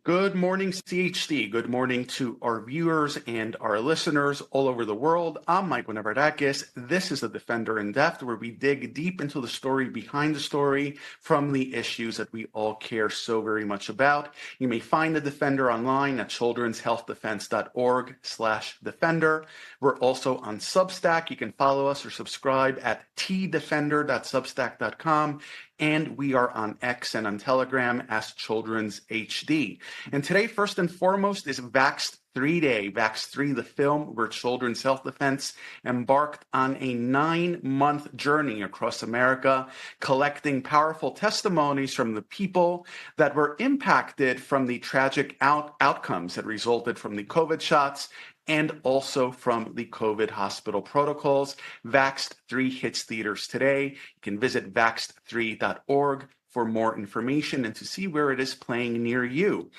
Good morning, CHD. Good morning to our viewers and our listeners all over the world. I'm Mike Wynebardakis. This is The Defender in Depth, where we dig deep into the story behind the story from the issues that we all care so very much about. You may find The Defender online at childrenshealthdefense.org/defender. We're also on Substack. You can follow us or subscribe at tdefender.substack.com. And we are on X and on Telegram as Children's HD. And today, first and foremost, is Vaxxed 3 Day. Vaxxed 3, the film where Children's Health Defense embarked on a 9-month journey across America, collecting powerful testimonies from the people that were impacted from the tragic outcomes that resulted from the COVID shots and also from the COVID hospital protocols. Vaxxed 3 hits theaters today. You can visit vaxxed3.org for more information and to see where it is playing near you.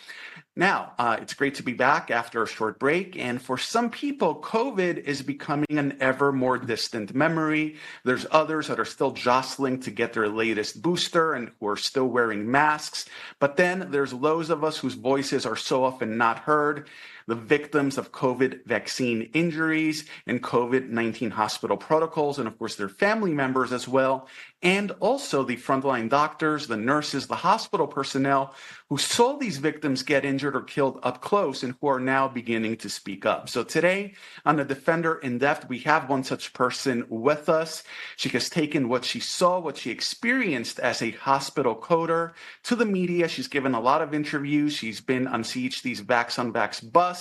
Now, it's great to be back after a short break, and for some people, COVID is becoming an ever more distant memory. There's others that are still jostling to get their latest booster and who are still wearing masks, but then there's those of us whose voices are so often not heard, the victims of COVID vaccine injuries and COVID-19 hospital protocols, and of course their family members as well, and also the frontline doctors, the nurses, the hospital personnel who saw these victims get injured or killed up close and who are now beginning to speak up. So today on The Defender in Depth, we have one such person with us. She has taken what she saw, what she experienced as a hospital coder to the media. She's given a lot of interviews. She's been on CHD's Vax on Vax bus.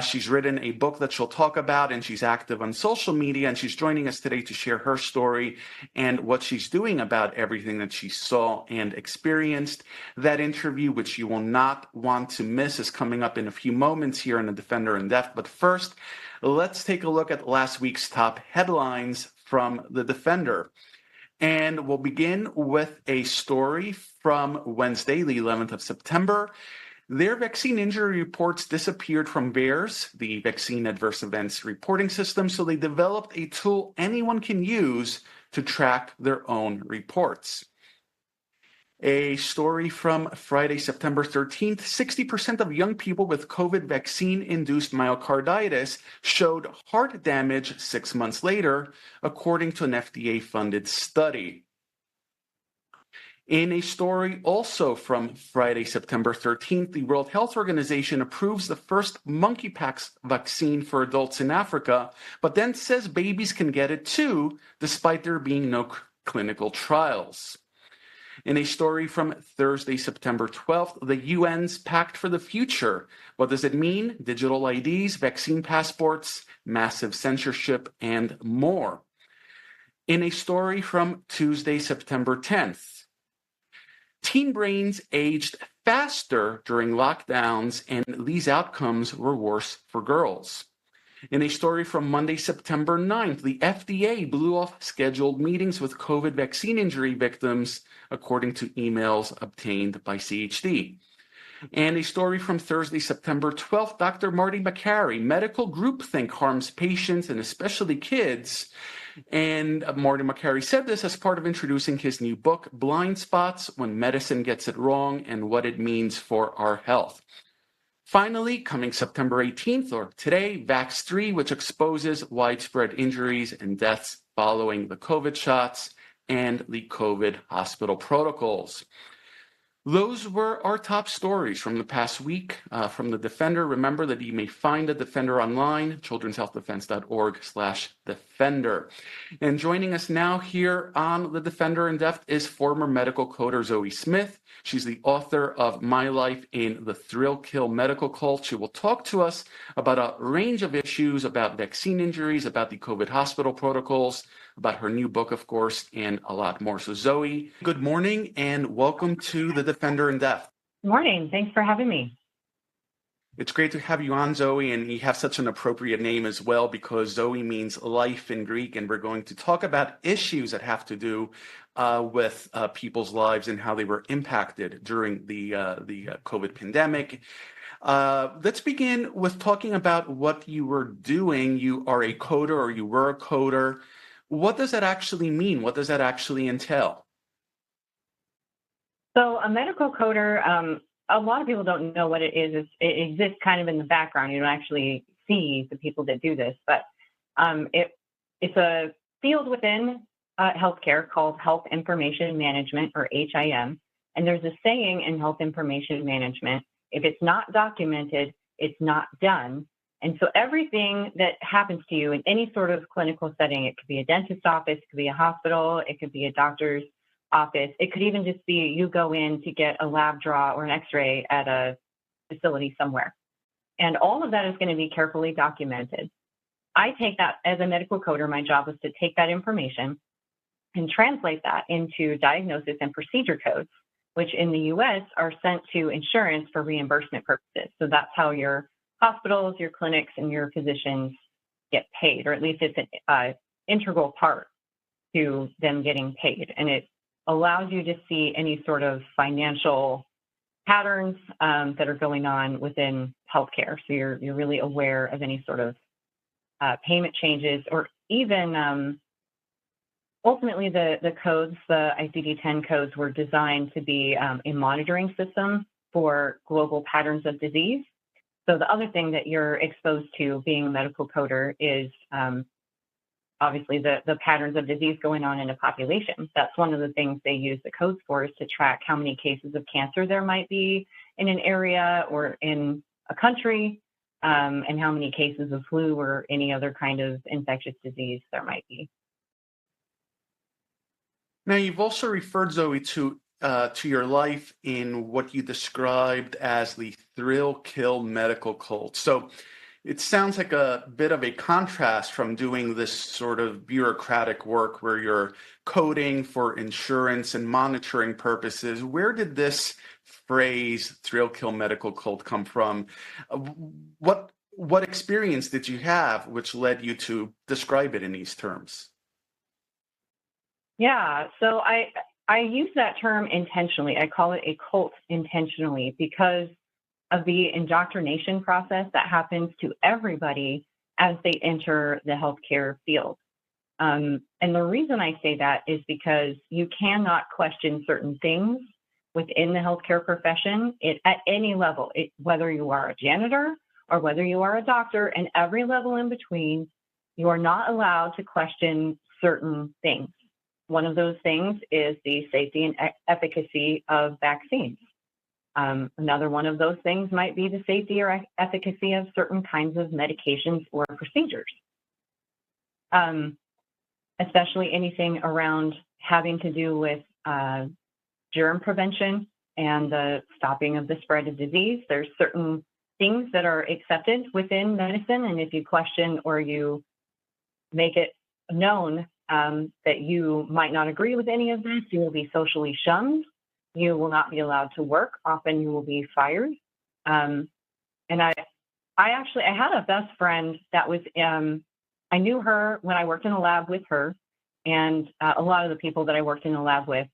She's written a book that she'll talk about, and she's active on social media, and she's joining us today to share her story and what she's doing about everything that she saw and experienced. That interview, which you will not want to miss, is coming up in a few moments here on The Defender in Depth. But first, let's take a look at last week's top headlines from The Defender. And we'll begin with a story from Wednesday, the 11th of September. Their vaccine injury reports disappeared from VAERS, the Vaccine Adverse Events Reporting System, so they developed a tool anyone can use to track their own reports. A story from Friday, September 13th, 60% of young people with COVID vaccine-induced myocarditis showed heart damage 6 months later, according to an FDA-funded study. In a story also from Friday, September 13th, the World Health Organization approves the first monkeypox vaccine for adults in Africa, but then says babies can get it too, despite there being no clinical trials. In a story from Thursday, September 12th, the UN's Pact for the Future. What does it mean? Digital IDs, vaccine passports, massive censorship, and more. In a story from Tuesday, September 10th, teen brains aged faster during lockdowns, and these outcomes were worse for girls. In a story from Monday, September 9th, the FDA blew off scheduled meetings with COVID vaccine injury victims, according to emails obtained by CHD. And a story from Thursday, September 12th, Dr. Marty Makary, medical groupthink harms patients and especially kids. And Marty Makary said this as part of introducing his new book, Blind Spots: When Medicine Gets It Wrong and What It Means for Our Health. Finally, coming September 18th, or today, Vax 3, which exposes widespread injuries and deaths following the COVID shots and the COVID hospital protocols. Those were our top stories from the past week from The Defender. Remember that you may find The Defender online, childrenshealthdefense.org/defender. And joining us now here on The Defender in Depth is former medical coder Zowe Smith. She's the author of My Life in the Thrill Kill Medical Cult. She will talk to us about a range of issues about vaccine injuries, about the COVID hospital protocols, about her new book, of course, and a lot more. So Zowe, good morning and welcome to The Defender in Depth. Good morning. Thanks for having me. It's great to have you on, Zowe, and you have such an appropriate name as well because Zowe means life in Greek, and we're going to talk about issues that have to do with people's lives and how they were impacted during the COVID pandemic. Let's begin with talking about what you were doing. You are a coder, or you were a coder. What does that actually mean? What does that actually entail? So a medical coder a lot of people don't know what it is. It exists kind of in the background. You don't actually see the people that do this, but it's a field within healthcare called Health Information Management, or HIM. And there's a saying in health information management: if it's not documented, it's not done. And so everything that happens to you in any sort of clinical setting, it could be a dentist's office, it could be a hospital, it could be a doctor's office, it could even just be you go in to get a lab draw or an x-ray at a facility somewhere. And all of that is going to be carefully documented. I take that as a medical coder. My job is to take that information and translate that into diagnosis and procedure codes, which in the US are sent to insurance for reimbursement purposes. So that's how your hospitals, your clinics, and your physicians get paid, or at least it's an integral part to them getting paid. And it allows you to see any sort of financial patterns that are going on within healthcare. So you're really aware of any sort of payment changes, or even ultimately the codes, the ICD-10 codes, were designed to be a monitoring system for global patterns of disease. So the other thing that you're exposed to being a medical coder is obviously the patterns of disease going on in a population. That's one of the things they use the codes for, is to track how many cases of cancer there might be in an area or in a country, and how many cases of flu or any other kind of infectious disease there might be. Now, you've also referred, Zoe, to your life in what you described as the thrill-kill medical cult. So it sounds like a bit of a contrast from doing this sort of bureaucratic work where you're coding for insurance and monitoring purposes. Where did this phrase thrill-kill medical cult come from? What experience did you have which led you to describe it in these terms? Yeah, so I use that term intentionally. I call it a cult intentionally because of the indoctrination process that happens to everybody as they enter the healthcare field. And the reason I say that is because you cannot question certain things within the healthcare profession at any level, whether you are a janitor or whether you are a doctor, and every level in between, you are not allowed to question certain things. One of those things is the safety and efficacy of vaccines. Another one of those things might be the safety or efficacy of certain kinds of medications or procedures, especially anything around having to do with germ prevention and the stopping of the spread of disease. There's certain things that are accepted within medicine, and if you question or you make it known that you might not agree with any of this, you will be socially shunned. You will not be allowed to work. Often you will be fired. And I had a best friend that was, I knew her when I worked in a lab with her. And a lot of the people that I worked in the lab with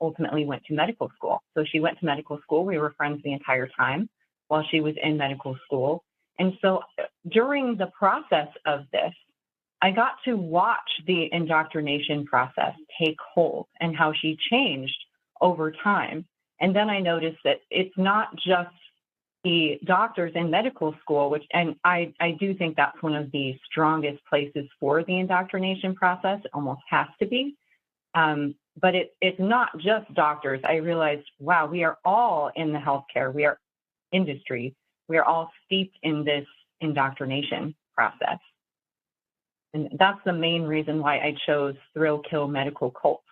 ultimately went to medical school. So she went to medical school. We were friends the entire time while she was in medical school. And so during the process of this, I got to watch the indoctrination process take hold and how she changed over time. And then I noticed that it's not just the doctors in medical school, and I do think that's one of the strongest places for the indoctrination process. It almost has to be. But it's not just doctors. I realized, wow, we are all in the healthcare, we are industry, we are all steeped in this indoctrination process. And that's the main reason why I chose Thrill Kill Medical Cult.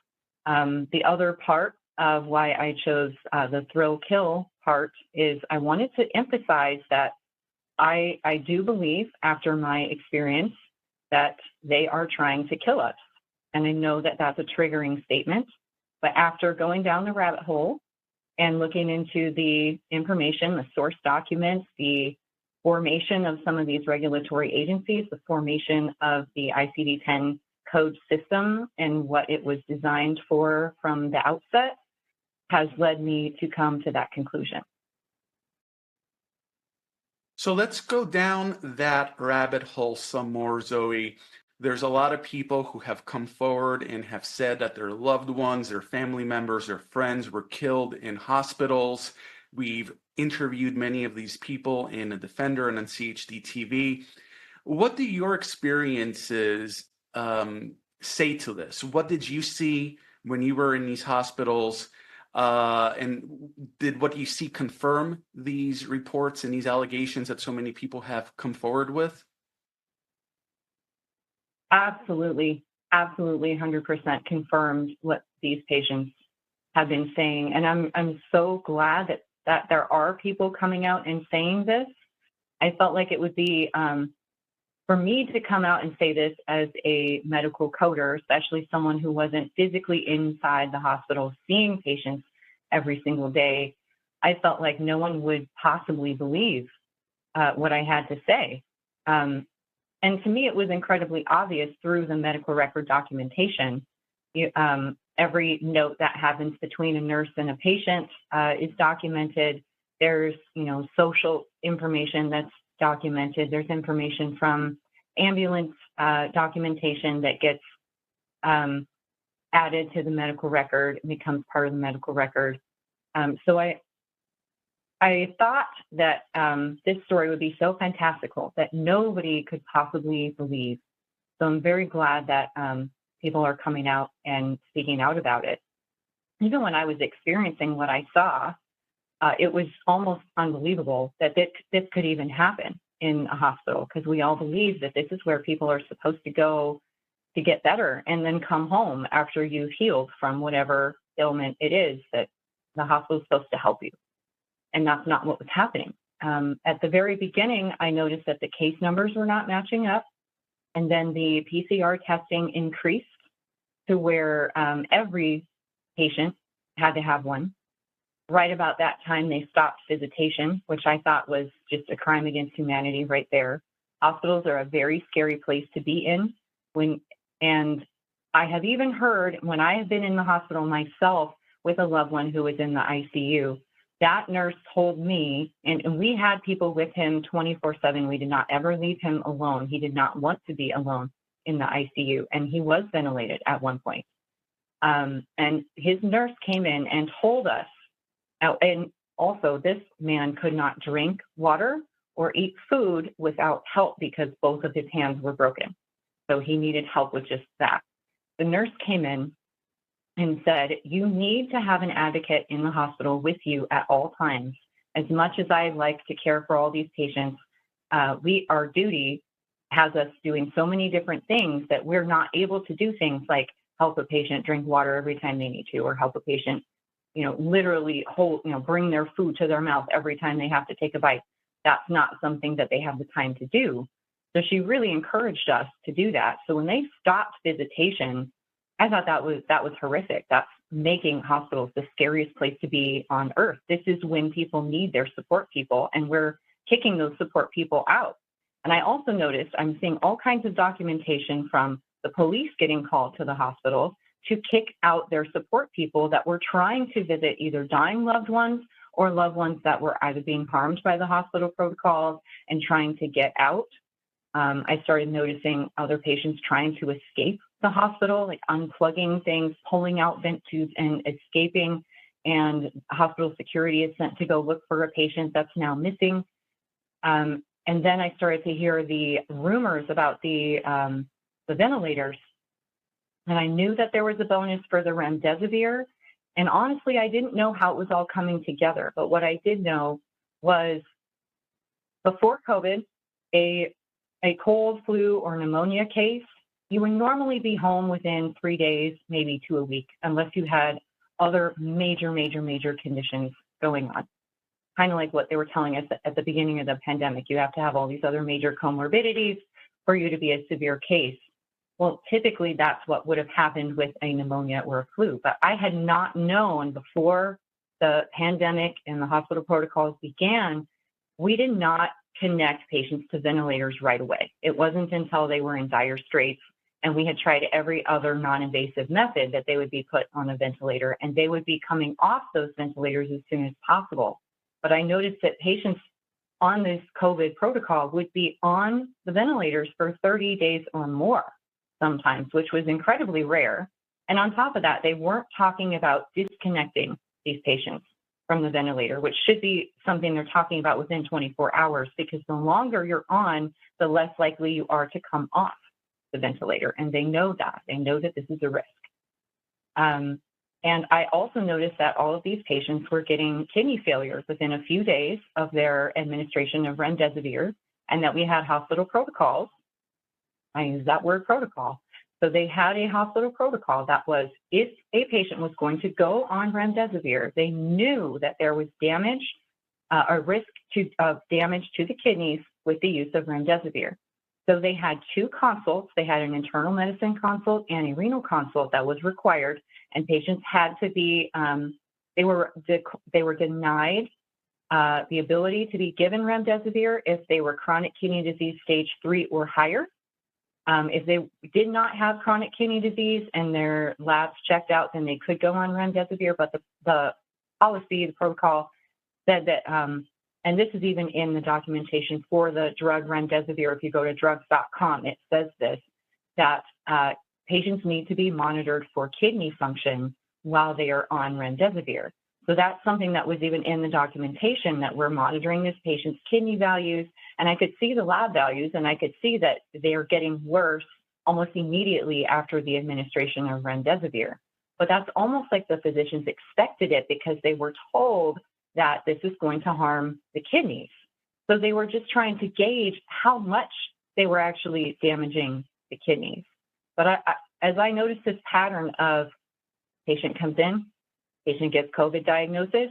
The other part of why I chose the Thrill Kill part is I wanted to emphasize that I do believe, after my experience, that they are trying to kill us. And I know that that's a triggering statement, but after going down the rabbit hole and looking into the information, the source documents, the formation of some of these regulatory agencies, the formation of the ICD-10 code system and what it was designed for from the outset, has led me to come to that conclusion. So let's go down that rabbit hole some more, Zoe. There's a lot of people who have come forward and have said that their loved ones, their family members, their friends were killed in hospitals. We've interviewed many of these people in a Defender and on CHD TV. What do your experiences say to this? What did you see when you were in these hospitals? And did what you see confirm these reports and these allegations that so many people have come forward with? Absolutely, absolutely, 100% confirmed what these patients have been saying, and I'm so glad that there are people coming out and saying this. I felt like it would be for me to come out and say this as a medical coder, especially someone who wasn't physically inside the hospital seeing patients every single day. I felt like no one would possibly believe what I had to say. And to me, it was incredibly obvious through the medical record documentation. Every note that happens between a nurse and a patient is documented. There's, social information that's documented. There's information from ambulance documentation that gets added to the medical record and becomes part of the medical record. So I thought that this story would be so fantastical that nobody could possibly believe. So I'm very glad that people are coming out and speaking out about it. Even when I was experiencing what I saw, it was almost unbelievable that this could even happen in a hospital, because we all believe that this is where people are supposed to go to get better and then come home after you've healed from whatever ailment it is that the hospital is supposed to help you. And that's not what was happening. At the very beginning, I noticed that the case numbers were not matching up. And then the PCR testing increased to where every patient had to have one. Right about that time, they stopped visitation, which I thought was just a crime against humanity right there. Hospitals are a very scary place to be in. And I have even heard, when I have been in the hospital myself with a loved one who was in the ICU, that nurse told me, and we had people with him 24/7. We did not ever leave him alone. He did not want to be alone in the ICU, and he was ventilated at one point. And his nurse came in and told us, and also this man could not drink water or eat food without help because both of his hands were broken. So he needed help with just that. The nurse came in and said, you need to have an advocate in the hospital with you at all times. As much as I like to care for all these patients, our duty has us doing so many different things that we're not able to do things like help a patient drink water every time they need to, or help a patient, literally bring their food to their mouth every time they have to take a bite. That's not something that they have the time to do. So she really encouraged us to do that. So when they stopped visitation, I thought that was horrific. That's making hospitals the scariest place to be on earth. This is when people need their support people, and we're kicking those support people out. And I also noticed I'm seeing all kinds of documentation from the police getting called to the hospital to kick out their support people that were trying to visit either dying loved ones or loved ones that were either being harmed by the hospital protocols and trying to get out. I started noticing other patients trying to escape the hospital, like unplugging things, pulling out vent tubes and escaping. And hospital security is sent to go look for a patient that's now missing. And then I started to hear the rumors about the ventilators. And I knew that there was a bonus for the remdesivir. And honestly, I didn't know how it was all coming together. But what I did know was before COVID, a cold, flu, or pneumonia case, you would normally be home within 3 days, maybe to a week, unless you had other major conditions going on. Kind of like what they were telling us at the beginning of the pandemic. You have to have all these other major comorbidities for you to be a severe case. Well, typically that's what would have happened with a pneumonia or a flu. But I had not known before the pandemic and the hospital protocols began, we did not connect patients to ventilators right away. It wasn't until they were in dire straits and we had tried every other non-invasive method that they would be put on a ventilator, and they would be coming off those ventilators as soon as possible. But I noticed that patients on this COVID protocol would be on the ventilators for 30 days or more sometimes, which was incredibly rare. And on top of that, they weren't talking about disconnecting these patients. from the ventilator, which should be something they're talking about within 24 hours, because the longer you're on, the less likely you are to come off the ventilator. And they know that. They know that this is a risk. And I also noticed that all of these patients were getting kidney failure within a few days of their administration of remdesivir, and that we had hospital protocols. I use that word, protocol. So they had a hospital protocol that was, if a patient was going to go on remdesivir, they knew that there was damage, a risk of damage to the kidneys with the use of remdesivir. So they had two consults. They had an internal medicine consult and a renal consult that was required, and patients had to be, they were denied the ability to be given remdesivir if they were chronic kidney disease stage 3 or higher. If they did not have chronic kidney disease and their labs checked out, then they could go on remdesivir. But the policy, the protocol said that, and this is even in the documentation for the drug remdesivir, if you go to drugs.com, it says this, that patients need to be monitored for kidney function while they are on remdesivir. So that's something that was even in the documentation, that we're monitoring this patient's kidney values. And I could see the lab values, and I could see that they are getting worse almost immediately after the administration of remdesivir. But that's almost like the physicians expected it, because they were told that this is going to harm the kidneys. So they were just trying to gauge how much they were actually damaging the kidneys. But as I noticed this pattern of patient comes in, patient gets COVID diagnosis,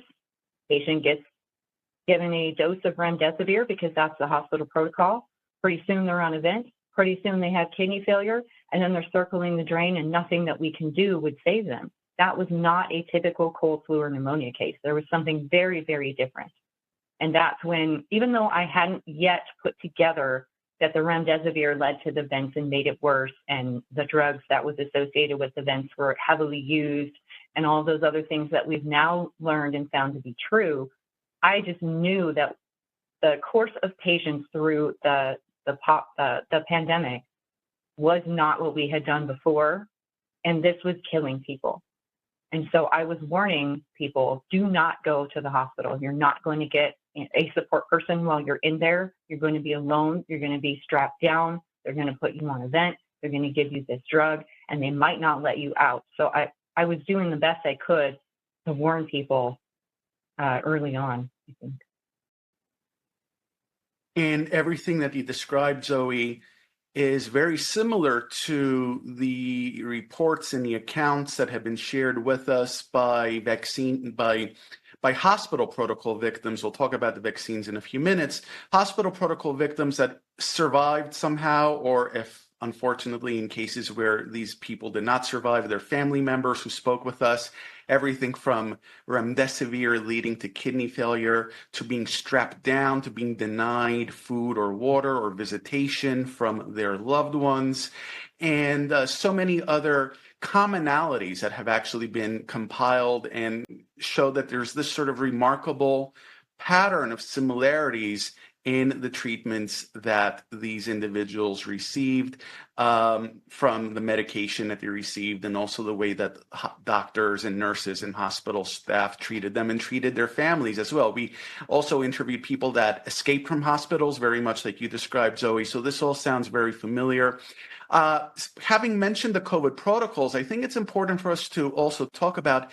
patient gets given a dose of remdesivir because that's the hospital protocol. Pretty soon they're on a vent. Pretty soon they have kidney failure, and then they're circling the drain, and nothing that we can do would save them. That was not a typical cold, flu, or pneumonia case. There was something very, very different. And that's when, even though I hadn't yet put together that the remdesivir led to the vents and made it worse, and the drugs that was associated with the vents were heavily used, and all those other things that we've now learned and found to be true, I just knew that the course of patients through the pandemic was not what we had done before, and this was killing people. And so I was warning people, do not go to the hospital. You're not going to get a support person while you're in there. You're going to be alone. You're going to be strapped down. They're going to put you on a vent. They're going to give you this drug, and they might not let you out. So I was doing the best I could to warn people early on, I think. And everything that you described, Zoe, is very similar to the reports and the accounts that have been shared with us by hospital protocol victims. We'll talk about the vaccines in a few minutes. Hospital protocol victims that survived somehow, or if unfortunately in cases where these people did not survive, their family members who spoke with us, everything from remdesivir leading to kidney failure, to being strapped down, to being denied food or water or visitation from their loved ones, and so many other commonalities that have actually been compiled and show that there's this sort of remarkable pattern of similarities in the treatments that these individuals received, from the medication that they received, and also the way that doctors and nurses and hospital staff treated them and treated their families as well. We also interviewed people that escaped from hospitals, very much like you described, Zoe. So this all sounds very familiar. Having mentioned the COVID protocols, I think it's important for us to also talk about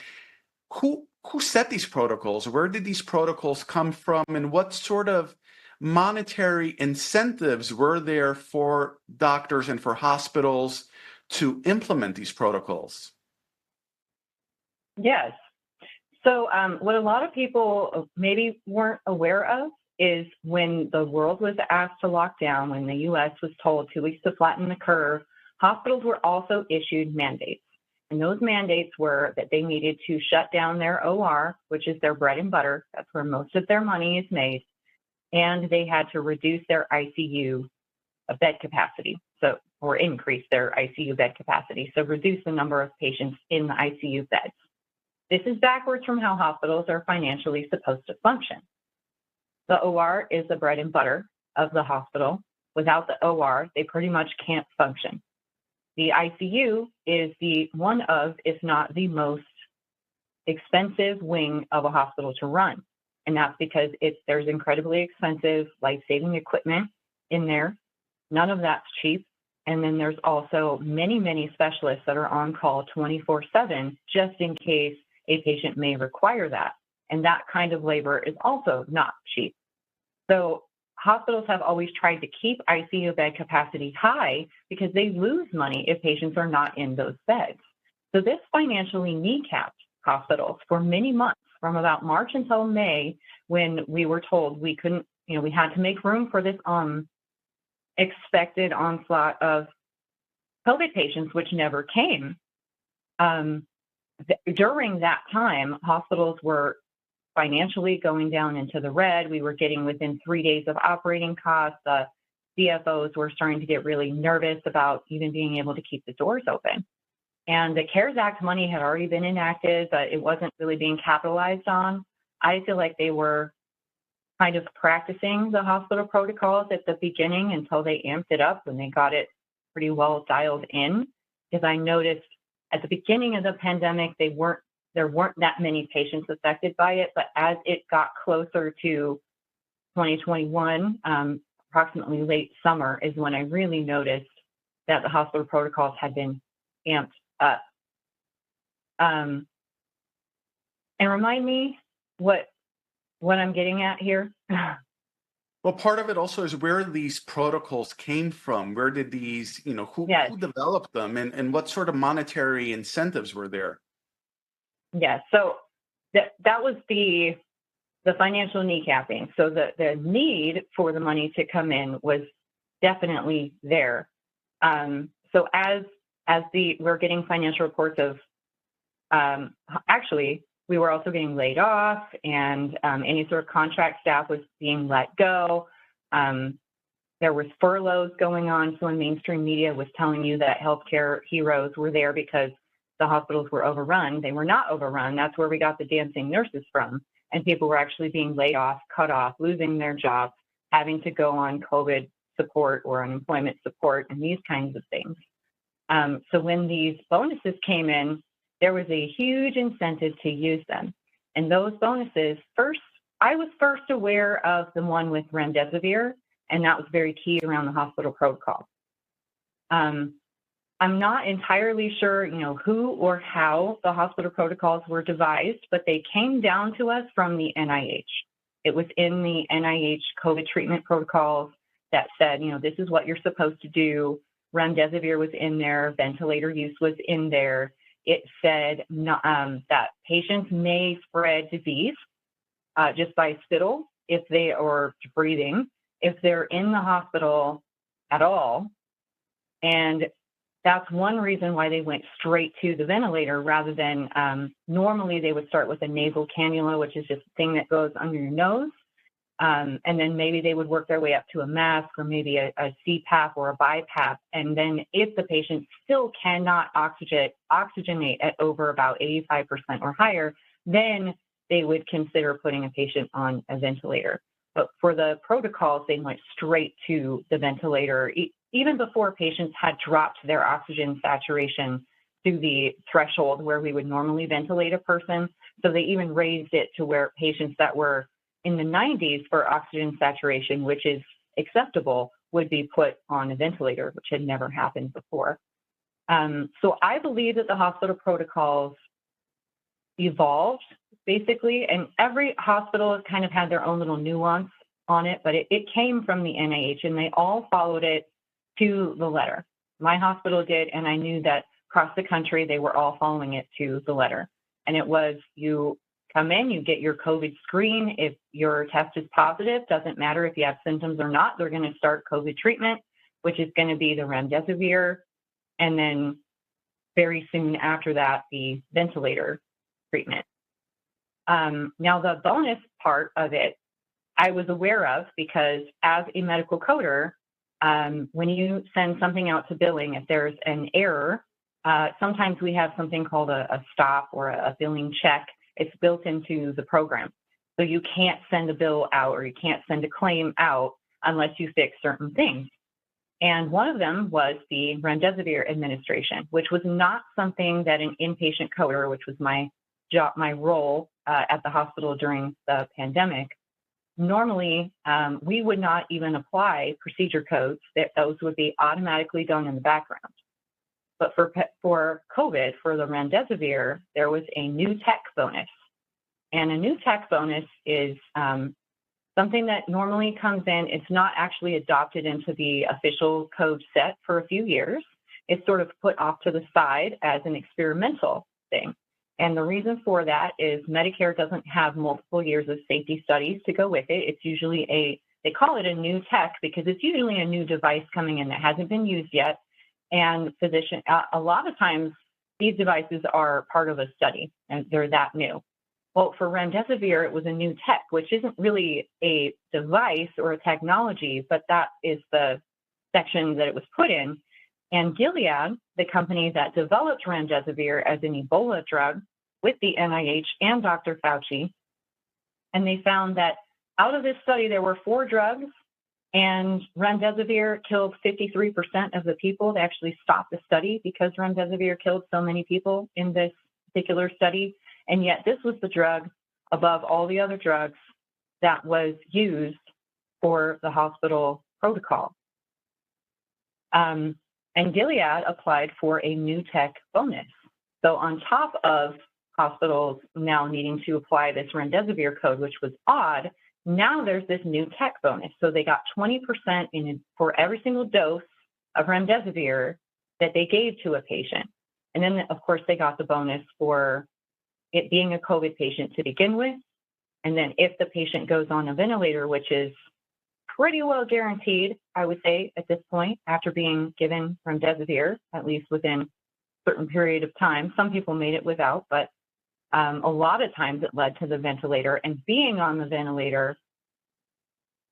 who set these protocols, where did these protocols come from, and what sort of monetary incentives were there for doctors and for hospitals to implement these protocols? Yes. So what a lot of people maybe weren't aware of is when the world was asked to lock down, when the U.S. was told 2 weeks to flatten the curve, hospitals were also issued mandates. And those mandates were that they needed to shut down their OR, which is their bread and butter. That's where most of their money is made. And they had to reduce their ICU bed capacity, or increase their ICU bed capacity. So reduce the number of patients in the ICU beds. This is backwards from how hospitals are financially supposed to function. The OR is the bread and butter of the hospital. Without the OR, they pretty much can't function. The ICU is the one of, if not the most expensive wing of a hospital to run. And that's because there's incredibly expensive life-saving equipment in there. None of that's cheap. And then there's also many, many specialists that are on call 24/7 just in case a patient may require that. And that kind of labor is also not cheap. So hospitals have always tried to keep ICU bed capacity high because they lose money if patients are not in those beds. So this financially kneecapped hospitals for many months, from about March until May, when we were told we couldn't, we had to make room for this expected onslaught of COVID patients, which never came. During that time, hospitals were financially going down into the red. We were getting within 3 days of operating costs. The CFOs were starting to get really nervous about even being able to keep the doors open. And the CARES Act money had already been enacted, but it wasn't really being capitalized on. I feel like they were kind of practicing the hospital protocols at the beginning until they amped it up when they got it pretty well dialed in. Because I noticed at the beginning of the pandemic, there weren't that many patients affected by it, but as it got closer to 2021, approximately late summer is when I really noticed that the hospital protocols had been amped up. And remind me what I'm getting at here. Well, part of it also is where these protocols came from. Where did these, who developed them, and what sort of monetary incentives were there? Yes, so that was the financial kneecapping. So the need for the money to come in was definitely there. So as we're getting financial reports of, actually, we were also getting laid off, and any sort of contract staff was being let go. There was furloughs going on. So when mainstream media was telling you that healthcare heroes were there because the hospitals were overrun, they were not overrun. That's where we got the dancing nurses from. And people were actually being laid off, cut off, losing their jobs, having to go on COVID support or unemployment support and these kinds of things. So when these bonuses came in, there was a huge incentive to use them. And those bonuses, I was first aware of the one with remdesivir, and that was very key around the hospital protocol. I'm not entirely sure, who or how the hospital protocols were devised, but they came down to us from the NIH. It was in the NIH COVID treatment protocols that said, this is what you're supposed to do. Remdesivir was in there, ventilator use was in there. It said that patients may spread disease just by spittle or breathing if they're in the hospital at all. And that's one reason why they went straight to the ventilator rather than normally they would start with a nasal cannula, which is just a thing that goes under your nose. And then maybe they would work their way up to a mask or maybe a CPAP or a BiPAP. And then if the patient still cannot oxygenate at over about 85% or higher, then they would consider putting a patient on a ventilator. But for the protocols, they went straight to the ventilator, even before patients had dropped their oxygen saturation to the threshold where we would normally ventilate a person. So they even raised it to where patients that were in the 90s for oxygen saturation, which is acceptable, would be put on a ventilator, which had never happened before. So I believe that the hospital protocols evolved, basically, and every hospital kind of had their own little nuance on it, but it came from the NIH, and they all followed it to the letter. My hospital did, and I knew that across the country, they were all following it to the letter. And it was, you come in, you get your COVID screen. If your test is positive, doesn't matter if you have symptoms or not, they're going to start COVID treatment, which is going to be the remdesivir. And then very soon after that, the ventilator treatment. Now, the bonus part of it, I was aware of because as a medical coder, when you send something out to billing, if there's an error, sometimes we have something called a stop or a billing check. It's built into the program. So you can't send a bill out or you can't send a claim out unless you fix certain things. And one of them was the remdesivir administration, which was not something that an inpatient coder, which was my my role at the hospital during the pandemic, normally we would not even apply procedure codes. That those would be automatically done in the background. But for COVID, for the remdesivir, there was a new tech bonus. And a new tech bonus is something that normally comes in. It's not actually adopted into the official code set for a few years. It's sort of put off to the side as an experimental thing. And the reason for that is Medicare doesn't have multiple years of safety studies to go with it. It's usually they call it a new tech because it's usually a new device coming in that hasn't been used yet. And a lot of times these devices are part of a study and they're that new. Well, for remdesivir, it was a new tech, which isn't really a device or a technology, but that is the section that it was put in. And Gilead, the company that developed remdesivir as an Ebola drug with the NIH and Dr. Fauci, and they found that out of this study, there were 4 drugs, and remdesivir killed 53% of the people. They actually stopped the study because remdesivir killed so many people in this particular study. And yet this was the drug above all the other drugs that was used for the hospital protocol. And Gilead applied for a new tech bonus. So on top of hospitals now needing to apply this remdesivir code, which was odd, now there's this new tech bonus. So they got 20% for every single dose of remdesivir that they gave to a patient. And then, of course, they got the bonus for it being a COVID patient to begin with. And then if the patient goes on a ventilator, which is pretty well guaranteed, I would say, at this point, after being given remdesivir, at least within a certain period of time. Some people made it without, but a lot of times it led to the ventilator. And being on the ventilator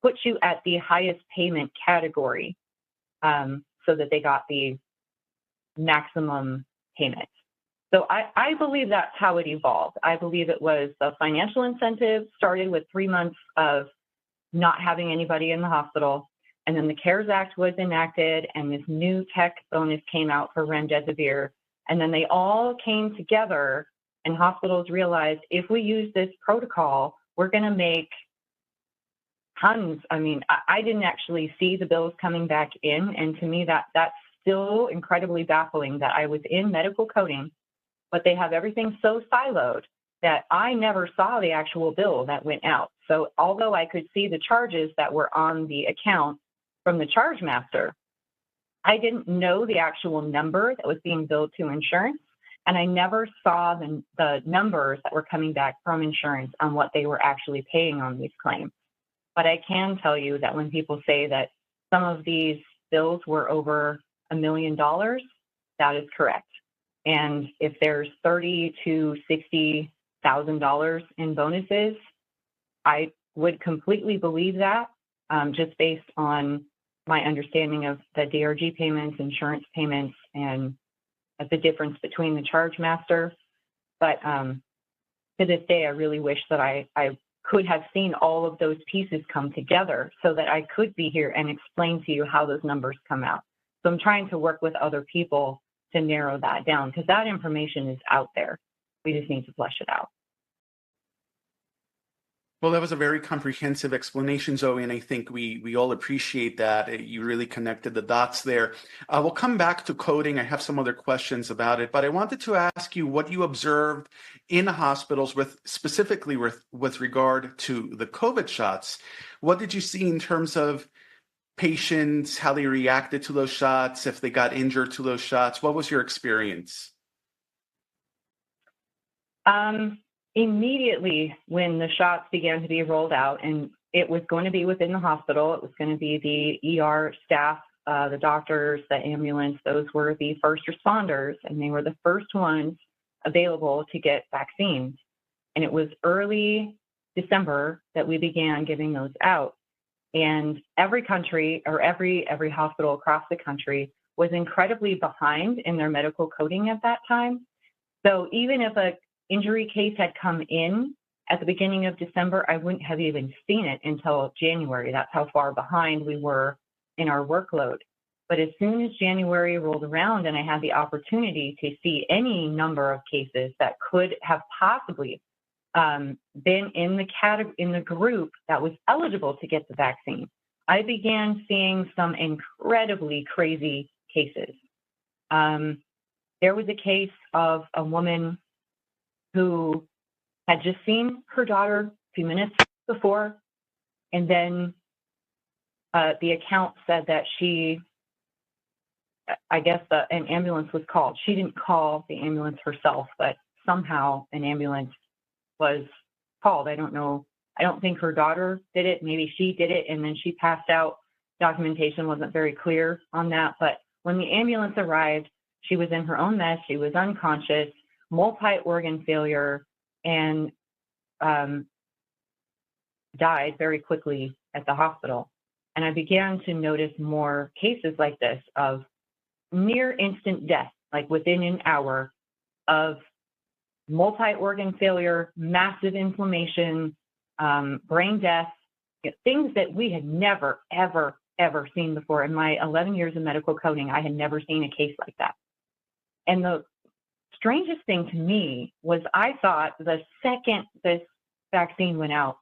puts you at the highest payment category so that they got the maximum payment. So I believe that's how it evolved. I believe it was a financial incentive, started with 3 months of not having anybody in the hospital. And then the CARES Act was enacted and this new tech bonus came out for remdesivir. And then they all came together and hospitals realized if we use this protocol, we're going to make tons. I mean, I didn't actually see the bills coming back in. And to me, that's still incredibly baffling that I was in medical coding, but they have everything so siloed that I never saw the actual bill that went out. So although I could see the charges that were on the account from the charge master, I didn't know the actual number that was being billed to insurance. And I never saw the numbers that were coming back from insurance on what they were actually paying on these claims. But I can tell you that when people say that some of these bills were over $1 million, that is correct. And if there's $30,000 to $60,000 in bonuses, I would completely believe that, just based on my understanding of the DRG payments, insurance payments, and the difference between the charge master. But to this day, I really wish that I could have seen all of those pieces come together so that I could be here and explain to you how those numbers come out. So I'm trying to work with other people to narrow that down because that information is out there. We just need to flesh it out. Well, that was a very comprehensive explanation, Zoe, and I think we all appreciate that. You really connected the dots there. We'll come back to coding. I have some other questions about it, but I wanted to ask you what you observed in hospitals specifically with regard to the COVID shots. What did you see in terms of patients, how they reacted to those shots, if they got injured to those shots? What was your experience? Immediately when the shots began to be rolled out, and it was going to be within the hospital, it was going to be the ER staff, the doctors, the ambulance, those were the first responders, and they were the first ones available to get vaccines. And it was early December that we began giving those out. And every country or every hospital across the country was incredibly behind in their medical coding at that time. So even if a injury case had come in at the beginning of December, I wouldn't have even seen it until January. That's how far behind we were in our workload. But as soon as January rolled around and I had the opportunity to see any number of cases that could have possibly been in the group that was eligible to get the vaccine, I began seeing some incredibly crazy cases. There was a case of a woman who had just seen her daughter a few minutes before, and then the account said that an ambulance was called. She didn't call the ambulance herself, but somehow an ambulance was called. I don't know. I don't think her daughter did it. Maybe she did it, and then she passed out. Documentation wasn't very clear on that. But when the ambulance arrived, she was in her own mess. She was unconscious, multi-organ failure, and died very quickly at the hospital. And I began to notice more cases like this of near instant death, like within an hour, of multi-organ failure, massive inflammation, brain death, things that we had never, ever, ever seen before. In my 11 years of medical coding, I had never seen a case like that. And the strangest thing to me was I thought the second this vaccine went out,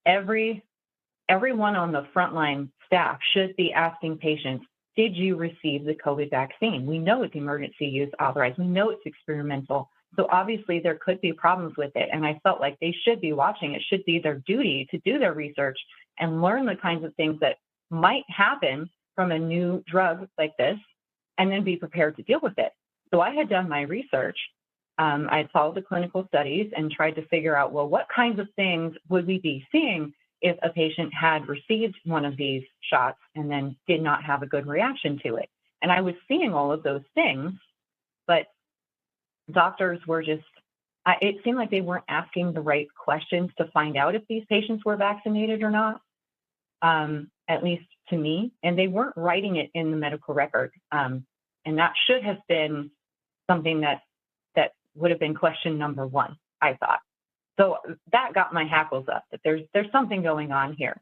everyone on the frontline staff should be asking patients, did you receive the COVID vaccine? We know it's emergency use authorized. We know it's experimental. So obviously there could be problems with it. And I felt like they should be watching. It should be their duty to do their research and learn the kinds of things that might happen from a new drug like this, and then be prepared to deal with it. So I had done my research. I had followed the clinical studies and tried to figure out, well, what kinds of things would we be seeing if a patient had received one of these shots and then did not have a good reaction to it. And I was seeing all of those things, but doctors were it seemed like they weren't asking the right questions to find out if these patients were vaccinated or not, at least to me, and they weren't writing it in the medical record. And that should have been something that would have been question number one, I thought. So that got my hackles up, that there's something going on here.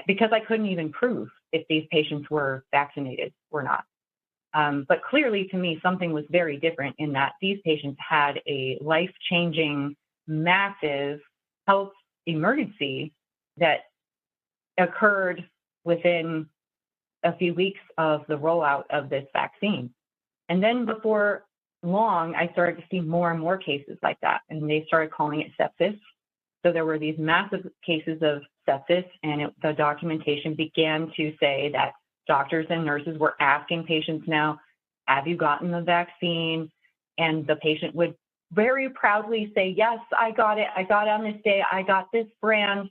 Because I couldn't even prove if these patients were vaccinated or not. But clearly to me, something was very different in that these patients had a life-changing, massive health emergency that occurred within a few weeks of the rollout of this vaccine. And then before long, I started to see more and more cases like that, and they started calling it sepsis. So there were these massive cases of sepsis, and the documentation began to say that doctors and nurses were asking patients now, have you gotten the vaccine? And the patient would very proudly say, yes, I got it. I got it on this day. I got this brand.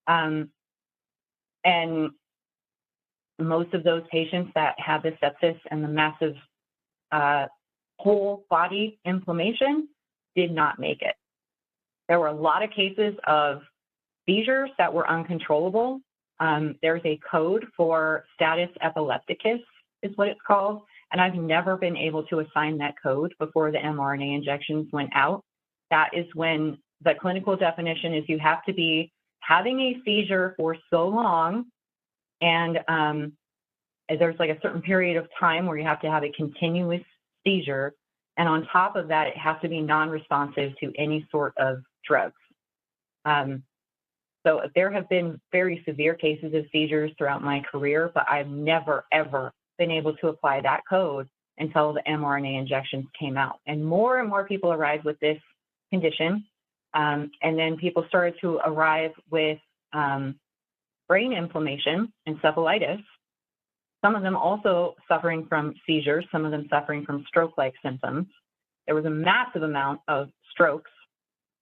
And most of those patients that had the sepsis and the massive whole body inflammation did not make it. There were a lot of cases of seizures that were uncontrollable. There's a code for status epilepticus, is what it's called. And I've never been able to assign that code before the mRNA injections went out. That is when the clinical definition is you have to be having a seizure for so long, and there's like a certain period of time where you have to have a continuous seizure. And on top of that, it has to be non-responsive to any sort of drugs. So there have been very severe cases of seizures throughout my career, but I've never, ever been able to apply that code until the mRNA injections came out. And more people arrived with this condition. And then people started to arrive with brain inflammation, encephalitis. Some of them also suffering from seizures, some of them suffering from stroke-like symptoms. There was a massive amount of strokes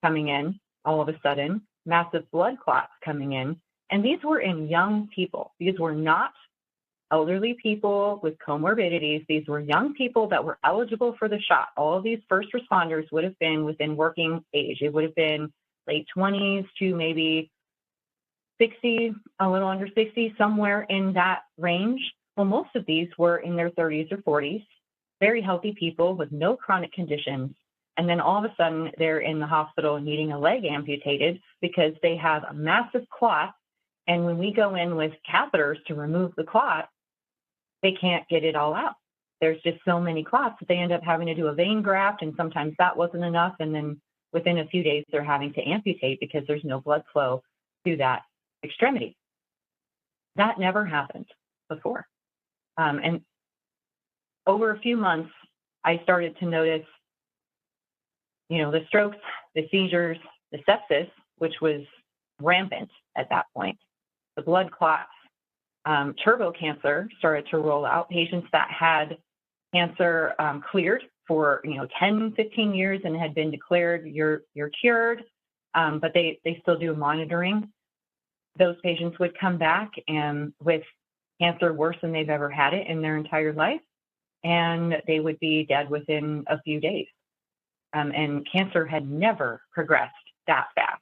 coming in all of a sudden, massive blood clots coming in. And these were in young people. These were not elderly people with comorbidities. These were young people that were eligible for the shot. All of these first responders would have been within working age. It would have been late 20s to maybe 60, a little under 60, somewhere in that range. Well, most of these were in their 30s or 40s, very healthy people with no chronic conditions. And then all of a sudden, they're in the hospital needing a leg amputated because they have a massive clot And when we go in with catheters to remove the clot, they can't get it all out. There's just so many clots that they end up having to do a vein graft, and sometimes that wasn't enough. And then within a few days, they're having to amputate because there's no blood flow to that extremity. That never happened before. And over a few months, I started to notice, the strokes, the seizures, the sepsis, which was rampant at that point, the blood clots, turbo cancer started to roll out. Patients that had cancer cleared for 10, 15 years and had been declared you're cured, but they still do monitoring. Those patients would come back and with cancer worse than they've ever had it in their entire life, and they would be dead within a few days. And cancer had never progressed that fast.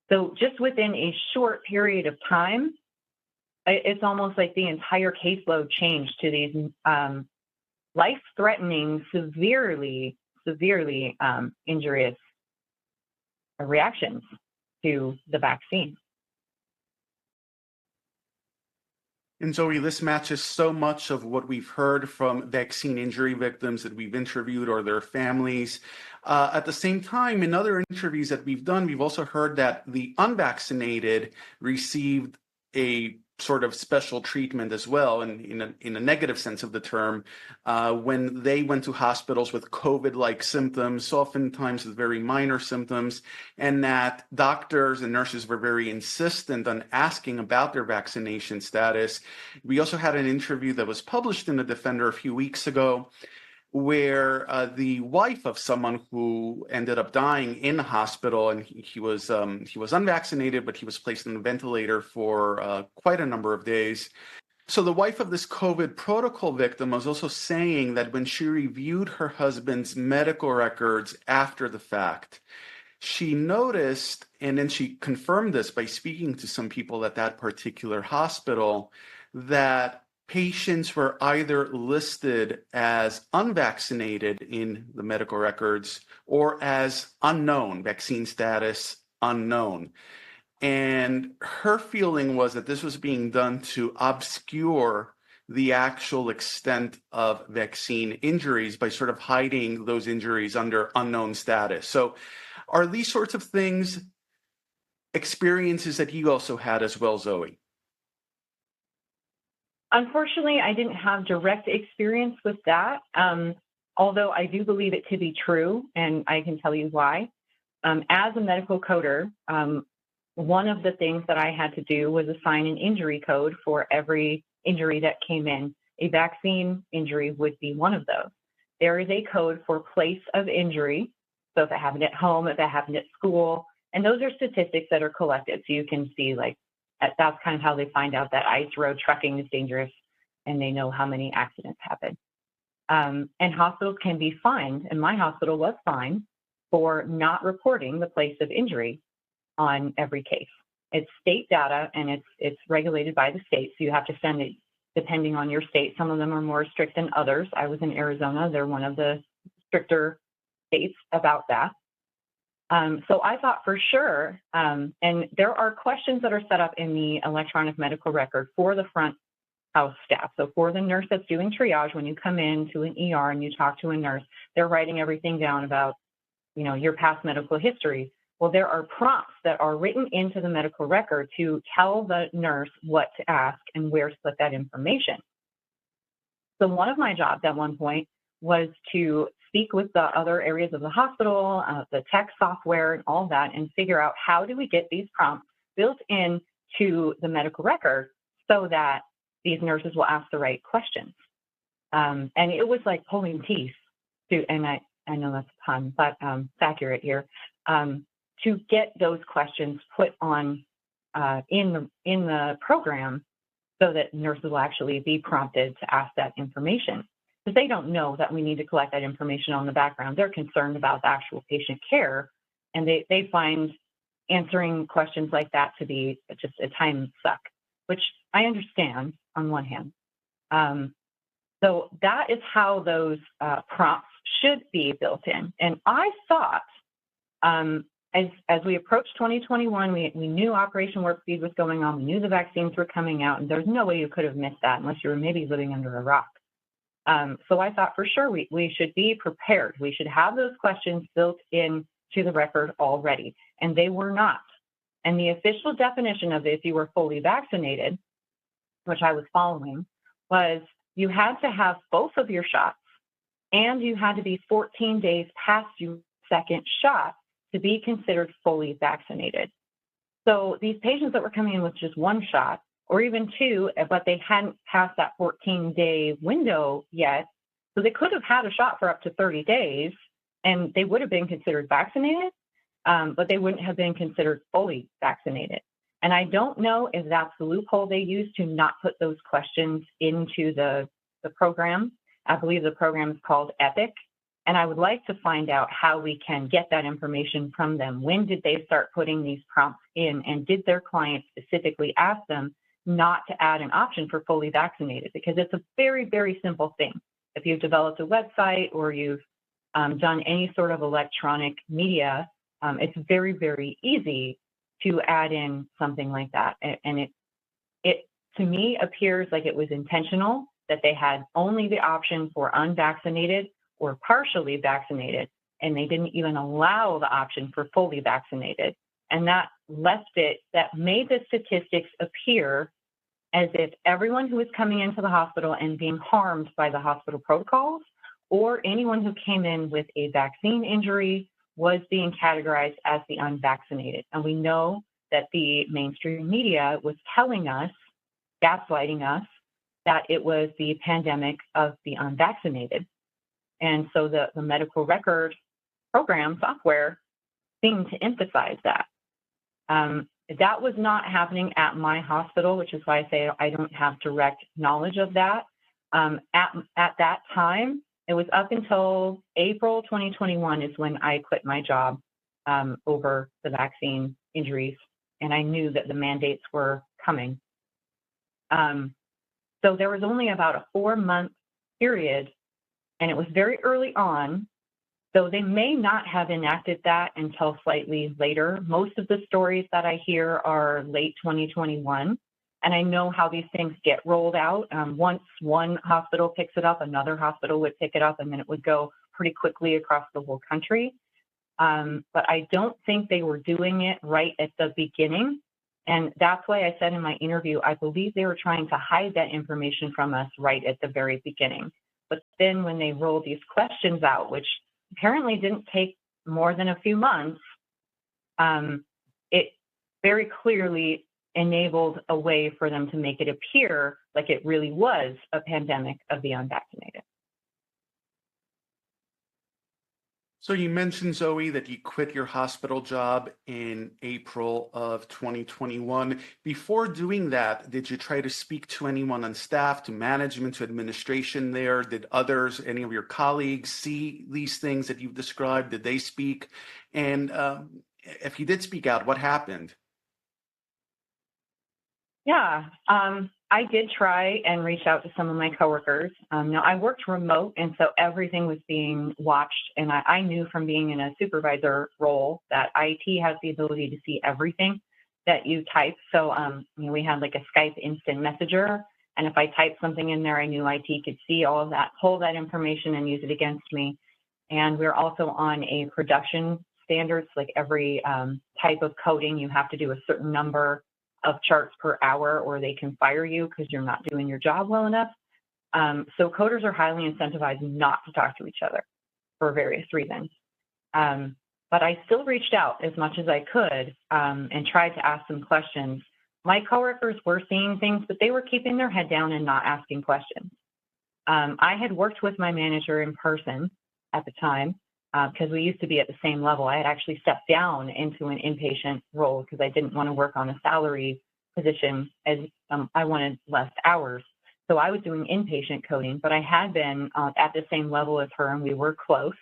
So just within a short period of time, it's almost like the entire caseload changed to these life-threatening, severely injurious reactions to the vaccine. And Zoe, this matches so much of what we've heard from vaccine injury victims that we've interviewed or their families. At the same time, in other interviews that we've done, we've also heard that the unvaccinated received a sort of special treatment as well, and in a negative sense of the term, when they went to hospitals with COVID-like symptoms, oftentimes with very minor symptoms, and that doctors and nurses were very insistent on asking about their vaccination status. We also had an interview that was published in The Defender a few weeks ago, where the wife of someone who ended up dying in the hospital, and he was unvaccinated, but he was placed on a ventilator for quite a number of days. So the wife of this COVID protocol victim was also saying that when she reviewed her husband's medical records after the fact, she noticed, and then she confirmed this by speaking to some people at that particular hospital, that patients were either listed as unvaccinated in the medical records or as unknown, vaccine status unknown. And her feeling was that this was being done to obscure the actual extent of vaccine injuries by sort of hiding those injuries under unknown status. So are these sorts of things experiences that you also had as well, Zoe? Unfortunately, I didn't have direct experience with that, although I do believe it to be true, and I can tell you why. As a medical coder, one of the things that I had to do was assign an injury code for every injury that came in. A vaccine injury would be one of those. There is a code for place of injury. So if it happened at home, if it happened at school, and those are statistics that are collected. So you can see, like, that's kind of how they find out that ice road trucking is dangerous, and they know how many accidents happen. And hospitals can be fined, and my hospital was fined for not reporting the place of injury on every case. It's state data, and it's regulated by the state, so you have to send it depending on your state. Some of them are more strict than others. I was in Arizona. They're one of the stricter states about that. So I thought for sure, and there are questions that are set up in the electronic medical record for the front house staff. So for the nurse that's doing triage, when you come in to an ER and you talk to a nurse, they're writing everything down about, your past medical history. Well, there are prompts that are written into the medical record to tell the nurse what to ask and where to put that information. So one of my jobs at one point was to speak with the other areas of the hospital, the tech software and all that, and figure out how do we get these prompts built into the medical record so that these nurses will ask the right questions. And it was like pulling teeth, and I know that's a pun, but it's accurate here, to get those questions put on in the program so that nurses will actually be prompted to ask that information. Because they don't know that we need to collect that information on the background. They're concerned about the actual patient care, and they find answering questions like that to be just a time suck, which I understand on one hand. So that is how those prompts should be built in. And I thought as we approached 2021, we knew Operation Warp Speed was going on. We knew the vaccines were coming out, and there's no way you could have missed that unless you were maybe living under a rock. So I thought for sure we should be prepared. We should have those questions built in to the record already, and they were not. And the official definition of if you were fully vaccinated, which I was following, was you had to have both of your shots, and you had to be 14 days past your second shot to be considered fully vaccinated. So these patients that were coming in with just one shot, or even two, but they hadn't passed that 14-day window yet, so they could have had a shot for up to 30 days, and they would have been considered vaccinated, but they wouldn't have been considered fully vaccinated. And I don't know if that's the loophole they used to not put those questions into the program. I believe the program is called EPIC, and I would like to find out how we can get that information from them. When did they start putting these prompts in, and did their clients specifically ask them not to add an option for fully vaccinated? Because it's a very, very simple thing. If you've developed a website or you've done any sort of electronic media, it's very, very easy to add in something like that. And it to me appears like it was intentional, that they had only the option for unvaccinated or partially vaccinated, and they didn't even allow the option for fully vaccinated. And that made the statistics appear as if everyone who was coming into the hospital and being harmed by the hospital protocols, or anyone who came in with a vaccine injury, was being categorized as the unvaccinated. And we know that the mainstream media was telling us, gaslighting us, that it was the pandemic of the unvaccinated. And so the medical record program software seemed to emphasize that. That was not happening at my hospital, which is why I say I don't have direct knowledge of that. At that time, it was up until April 2021 is when I quit my job over the vaccine injuries, and I knew that the mandates were coming. So there was only about a 4-month period, and it was very early on, so they may not have enacted that until slightly later. Most of the stories that I hear are late 2021, and I know how these things get rolled out. Once one hospital picks it up, another hospital would pick it up, and then it would go pretty quickly across the whole country. But I don't think they were doing it right at the beginning. And that's why I said in my interview, I believe they were trying to hide that information from us right at the very beginning. But then when they rolled these questions out, which apparently didn't take more than a few months, it very clearly enabled a way for them to make it appear like it really was a pandemic of the unvaccinated. So you mentioned, Zoe, that you quit your hospital job in April of 2021. Before doing that, did you try to speak to anyone on staff, to management, to administration there? Did others, any of your colleagues, see these things that you've described? Did they speak? And if you did speak out, what happened? Yeah, I did try and reach out to some of my coworkers. Now, I worked remote, and so everything was being watched. And I knew from being in a supervisor role that IT has the ability to see everything that you type. So we had like a Skype instant messenger. And if I typed something in there, I knew IT could see all of that, pull that information and use it against me. And we're also on a production standards, like every type of coding, you have to do a certain number of charts per hour or they can fire you because you're not doing your job well enough. So coders are highly incentivized not to talk to each other for various reasons. But I still reached out as much as I could and tried to ask some questions. My coworkers were seeing things, but they were keeping their head down and not asking questions. I had worked with my manager in person at the time because we used to be at the same level. I had actually stepped down into an inpatient role because I didn't want to work on a salary position as I wanted less hours. So I was doing inpatient coding, but I had been at the same level as her and we were close.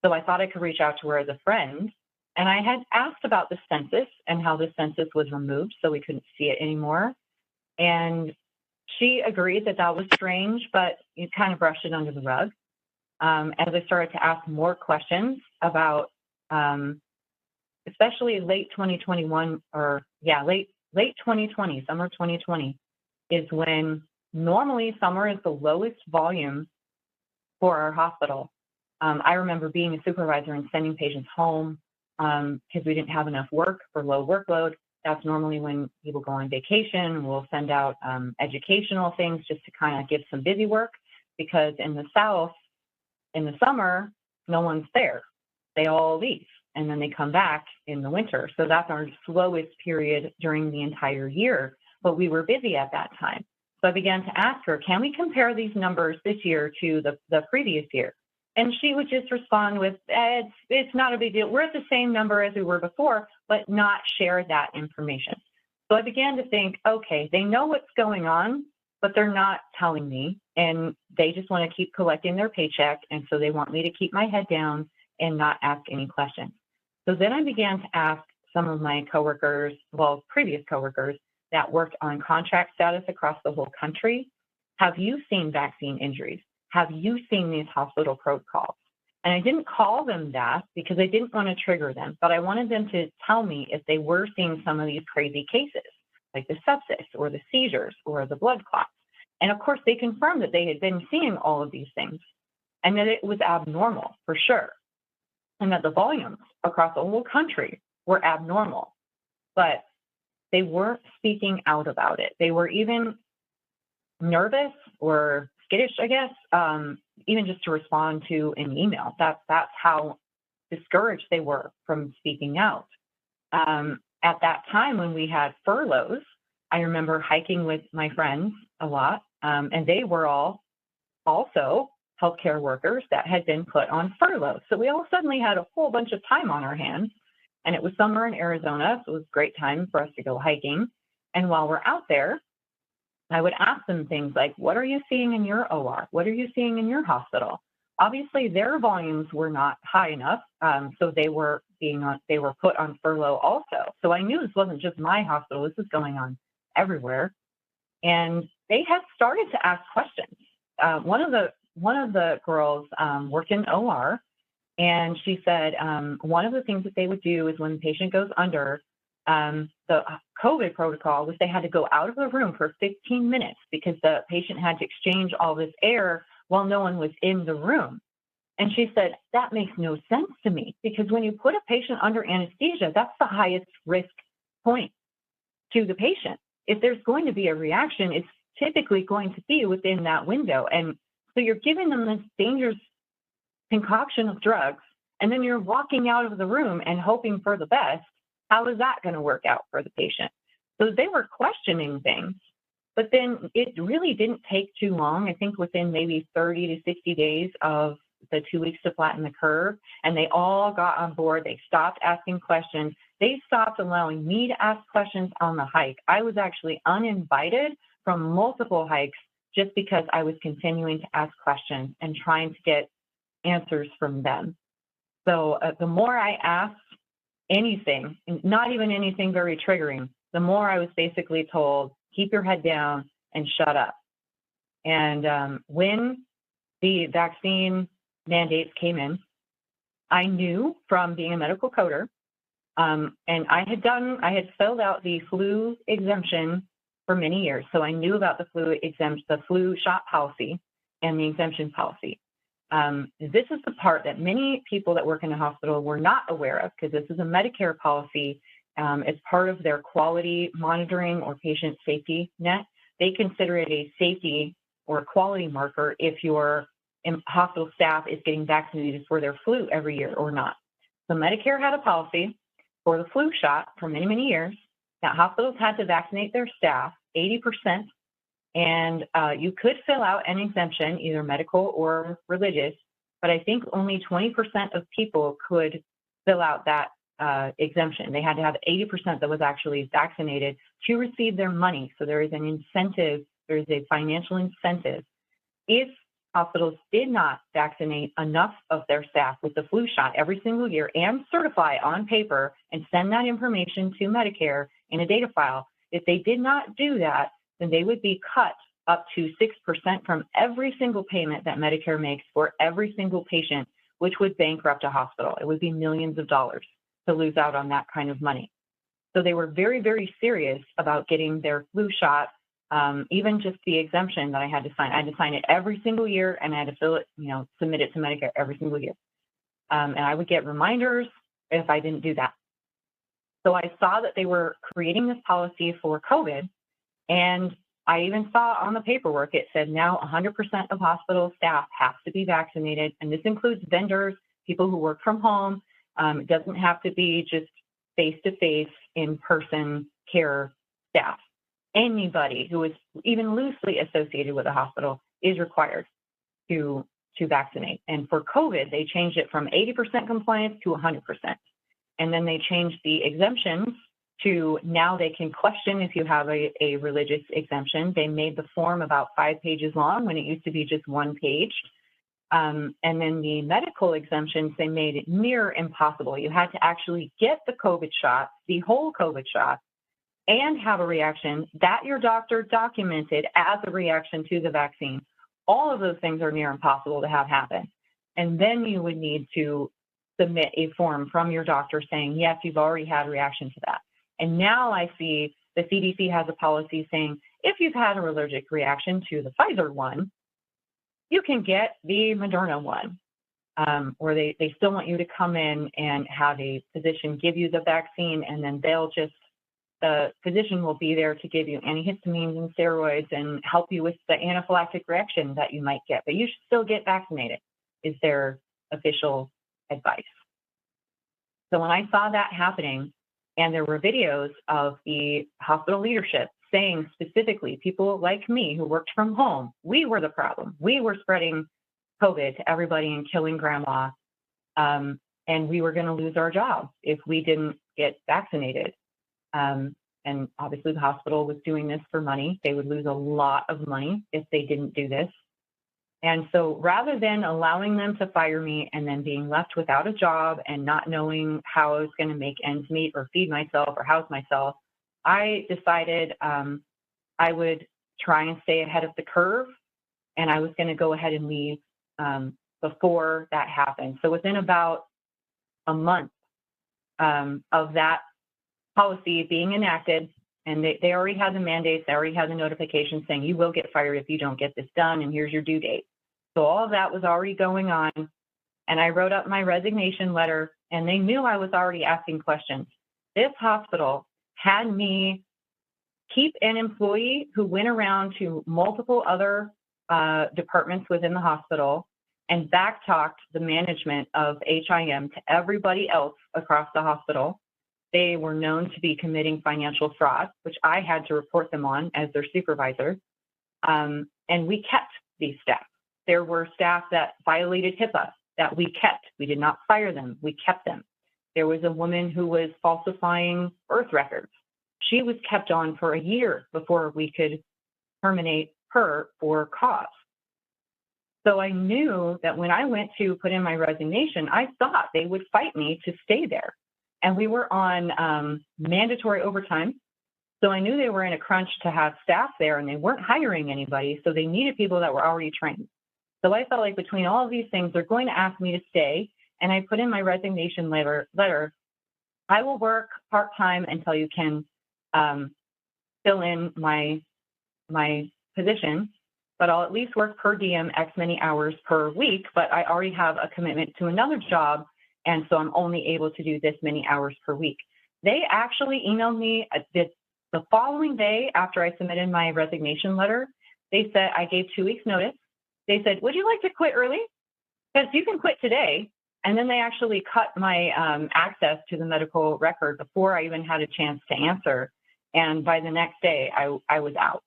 So I thought I could reach out to her as a friend. And I had asked about the census and how the census was removed so we couldn't see it anymore. And she agreed that that was strange, but you kind of brushed it under the rug. As I started to ask more questions about especially late 2021 late 2020, summer 2020 is when normally summer is the lowest volume for our hospital. I remember being a supervisor and sending patients home because we didn't have enough work for low workload. That's normally when people go on vacation. We'll send out educational things just to kind of give some busy work, because in the South, in the summer, no one's there. They all leave, and then they come back in the winter. So that's our slowest period during the entire year, but we were busy at that time. So I began to ask her, can we compare these numbers this year to the previous year? And she would just respond with, it's not a big deal. We're at the same number as we were before, but not share that information. So I began to think, okay, they know what's going on, but they're not telling me, and they just want to keep collecting their paycheck, and so they want me to keep my head down and not ask any questions. So then I began to ask some of my coworkers, well, previous coworkers that worked on contract status across the whole country, have you seen vaccine injuries? Have you seen these hospital protocols? And I didn't call them that because I didn't want to trigger them, but I wanted them to tell me if they were seeing some of these crazy cases, like the sepsis or the seizures or the blood clots. And of course, they confirmed that they had been seeing all of these things and that it was abnormal for sure, and that the volumes across the whole country were abnormal, but they weren't speaking out about it. They were even nervous or skittish, I guess, even just to respond to an email. That's how discouraged they were from speaking out. At that time when we had furloughs, I remember hiking with my friends a lot, and they were all also healthcare workers that had been put on furlough. So we all suddenly had a whole bunch of time on our hands, and it was summer in Arizona, so it was a great time for us to go hiking. And while we're out there, I would ask them things like, what are you seeing in your OR? What are you seeing in your hospital? Obviously, their volumes were not high enough, so they were put on furlough also. So I knew this wasn't just my hospital. This was going on everywhere. And they had started to ask questions. One of the girls worked in OR, and she said one of the things that they would do is when the patient goes under, the COVID protocol was they had to go out of the room for 15 minutes because the patient had to exchange all this air while no one was in the room. And she said, that makes no sense to me, because when you put a patient under anesthesia, that's the highest risk point to the patient. If there's going to be a reaction, it's typically going to be within that window. And so you're giving them this dangerous concoction of drugs, and then you're walking out of the room and hoping for the best. How is that going to work out for the patient? So they were questioning things, but then it really didn't take too long. I think within maybe 30 to 60 days of the 2 weeks to flatten the curve, and they all got on board. They stopped asking questions. They stopped allowing me to ask questions on the hike. I was actually uninvited from multiple hikes just because I was continuing to ask questions and trying to get answers from them. So the more I asked anything, not even anything very triggering, the more I was basically told, keep your head down and shut up. And when the vaccine mandates came in, I knew from being a medical coder, and I had filled out the flu exemption for many years. So I knew about the flu shot policy and the exemption policy. This is the part that many people that work in the hospital were not aware of, because this is a Medicare policy. As part of their quality monitoring or patient safety net, they consider it a safety or quality marker if your hospital staff is getting vaccinated for their flu every year or not. So Medicare had a policy for the flu shot for many, many years that hospitals had to vaccinate their staff 80%. And you could fill out an exemption, either medical or religious, but I think only 20% of people could fill out that exemption. They had to have 80% that was actually vaccinated to receive their money. So there is an incentive, there is a financial incentive. If hospitals did not vaccinate enough of their staff with the flu shot every single year and certify on paper and send that information to Medicare in a data file, if they did not do that, then they would be cut up to 6% from every single payment that Medicare makes for every single patient, which would bankrupt a hospital. It would be millions of dollars. to lose out on that kind of money. So they were very, very serious about getting their flu shot, even just the exemption that I had to sign. I had to sign it every single year, and I had to fill it, submit it to Medicare every single year. And I would get reminders if I didn't do that. So I saw that they were creating this policy for COVID, and I even saw on the paperwork, it said now 100% of hospital staff has to be vaccinated, and this includes vendors, people who work from home. It doesn't have to be just face-to-face, in-person care staff. Anybody who is even loosely associated with a hospital is required to vaccinate. And for COVID, they changed it from 80% compliance to 100%. And then they changed the exemptions to now they can question if you have a religious exemption. They made the form about 5 pages long when it used to be just 1 page. And then the medical exemptions, they made it near impossible. You had to actually get the COVID shot, the whole COVID shot, and have a reaction that your doctor documented as a reaction to the vaccine. All of those things are near impossible to have happen. And then you would need to submit a form from your doctor saying, yes, you've already had a reaction to that. And now I see the CDC has a policy saying, if you've had an allergic reaction to the Pfizer one, you can get the Moderna one. Or they still want you to come in and have a physician give you the vaccine, and then the physician will be there to give you antihistamines and steroids and help you with the anaphylactic reaction that you might get. But you should still get vaccinated, is their official advice. So when I saw that happening, and there were videos of the hospital leadership saying specifically, people like me who worked from home, we were the problem. We were spreading COVID to everybody and killing grandma. And we were going to lose our job if we didn't get vaccinated. And obviously the hospital was doing this for money. They would lose a lot of money if they didn't do this. And so rather than allowing them to fire me and then being left without a job and not knowing how I was going to make ends meet or feed myself or house myself, I decided I would try and stay ahead of the curve, and I was going to go ahead and leave before that happened. So within about a month of that policy being enacted, and they already had the mandates, they already had the notification saying you will get fired if you don't get this done, and here's your due date. So all of that was already going on, and I wrote up my resignation letter, and they knew I was already asking questions. This hospital had me keep an employee who went around to multiple other departments within the hospital and back-talked the management of HIM to everybody else across the hospital. They were known to be committing financial fraud, which I had to report them on as their supervisor. And we kept these staff. There were staff that violated HIPAA that we kept. We did not fire them. We kept them. There was a woman who was falsifying birth records. She was kept on for a year before we could terminate her for cause. So I knew that when I went to put in my resignation, I thought they would fight me to stay there. And we were on mandatory overtime. So I knew they were in a crunch to have staff there, and they weren't hiring anybody. So they needed people that were already trained. So I felt like between all of these things, they're going to ask me to stay. And I put in my resignation letter, I will work part-time until you can fill in my position, but I'll at least work per diem X many hours per week, but I already have a commitment to another job, and so I'm only able to do this many hours per week. They actually emailed me the following day after I submitted my resignation letter. They said, I gave 2 weeks notice. They said, would you like to quit early? Because you can quit today. And then they actually cut my access to the medical record before I even had a chance to answer. And by the next day, I was out.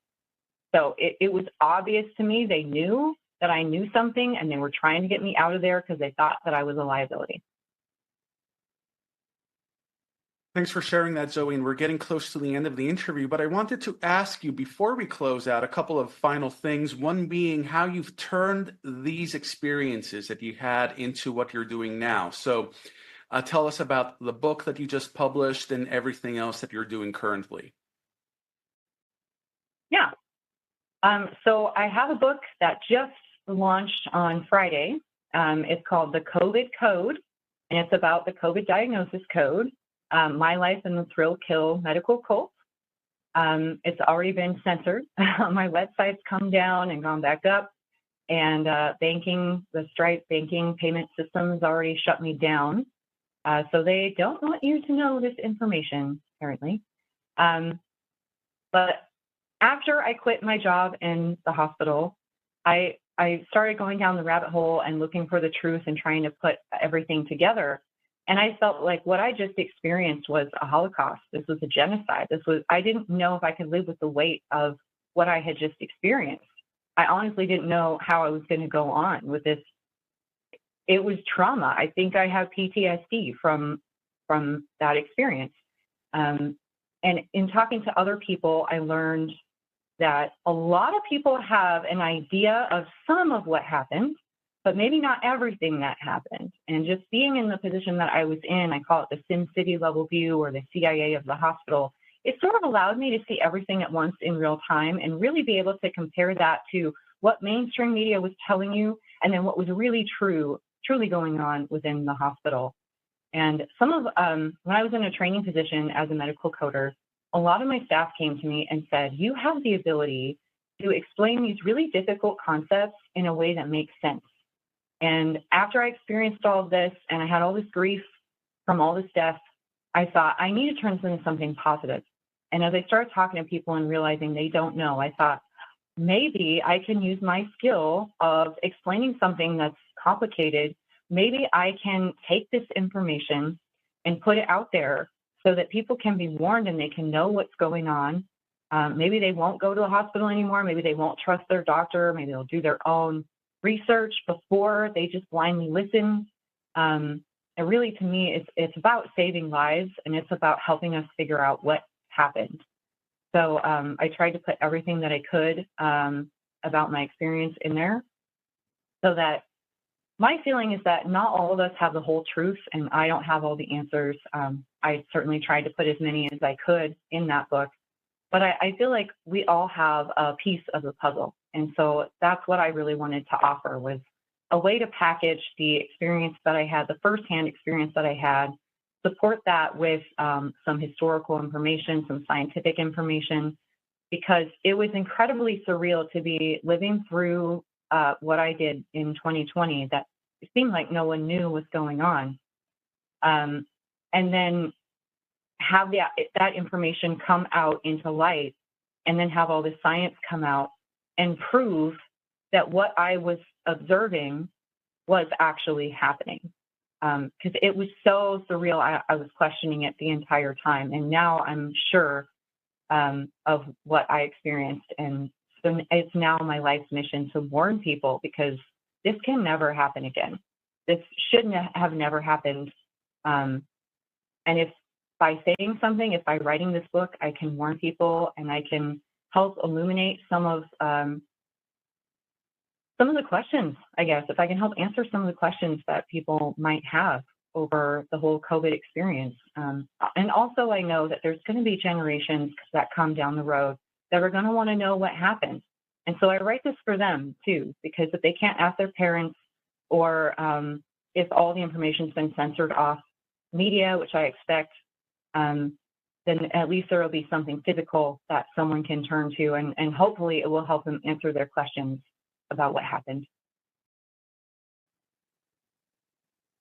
So it was obvious to me. They knew that I knew something, and they were trying to get me out of there because they thought that I was a liability. Thanks for sharing that, Zoe, and we're getting close to the end of the interview, but I wanted to ask you before we close out a couple of final things, one being how you've turned these experiences that you had into what you're doing now. So tell us about the book that you just published and everything else that you're doing currently. Yeah. So I have a book that just launched on Friday. It's called The COVID Code, and it's about the COVID diagnosis code, my life in the thrill kill medical cult. It's already been censored. My website's come down and gone back up, and the Stripe banking payment systems already shut me down. So they don't want you to know this information, apparently. But after I quit my job in the hospital, I started going down the rabbit hole and looking for the truth and trying to put everything together. And I felt like what I just experienced was a Holocaust. This was a genocide. I didn't know if I could live with the weight of what I had just experienced. I honestly didn't know how I was going to go on with this. It was trauma. I think I have PTSD from that experience. And in talking to other people, I learned that a lot of people have an idea of some of what happened, but maybe not everything that happened. And just being in the position that I was in, I call it the Sim City level view or the CIA of the hospital, it sort of allowed me to see everything at once in real time and really be able to compare that to what mainstream media was telling you and then what was really truly going on within the hospital. And when I was in a training position as a medical coder, a lot of my staff came to me and said, you have the ability to explain these really difficult concepts in a way that makes sense. And after I experienced all of this and I had all this grief from all this death, I thought I need to turn this into something positive. And as I started talking to people and realizing they don't know, I thought maybe I can use my skill of explaining something that's complicated. Maybe I can take this information and put it out there so that people can be warned and they can know what's going on. Maybe they won't go to the hospital anymore. Maybe they won't trust their doctor. Maybe they'll do their own research before they just blindly listen. And really, to me, it's about saving lives, and it's about helping us figure out what happened. So I tried to put everything that I could about my experience in there, so that my feeling is that not all of us have the whole truth, and I don't have all the answers. I certainly tried to put as many as I could in that book, but I feel like we all have a piece of the puzzle. And so that's what I really wanted to offer, was a way to package the experience that I had, the firsthand experience that I had, support that with some historical information, some scientific information, because it was incredibly surreal to be living through what I did in 2020, that it seemed like no one knew was going on. And then have that information come out into light, and then have all the science come out and prove that what I was observing was actually happening. Because it was so surreal, I was questioning it the entire time. And now I'm sure of what I experienced. And so it's now my life's mission to warn people, because this can never happen again. This shouldn't have never happened. And if by saying something, if by writing this book, I can warn people and I can help illuminate some of the questions, I guess, if I can help answer some of the questions that people might have over the whole COVID experience. And also I know that there's going to be generations that come down the road that are going to want to know what happened. And so I write this for them too, because if they can't ask their parents, or if all the information's been censored off media, which I expect, then at least there will be something physical that someone can turn to, and hopefully it will help them answer their questions about what happened.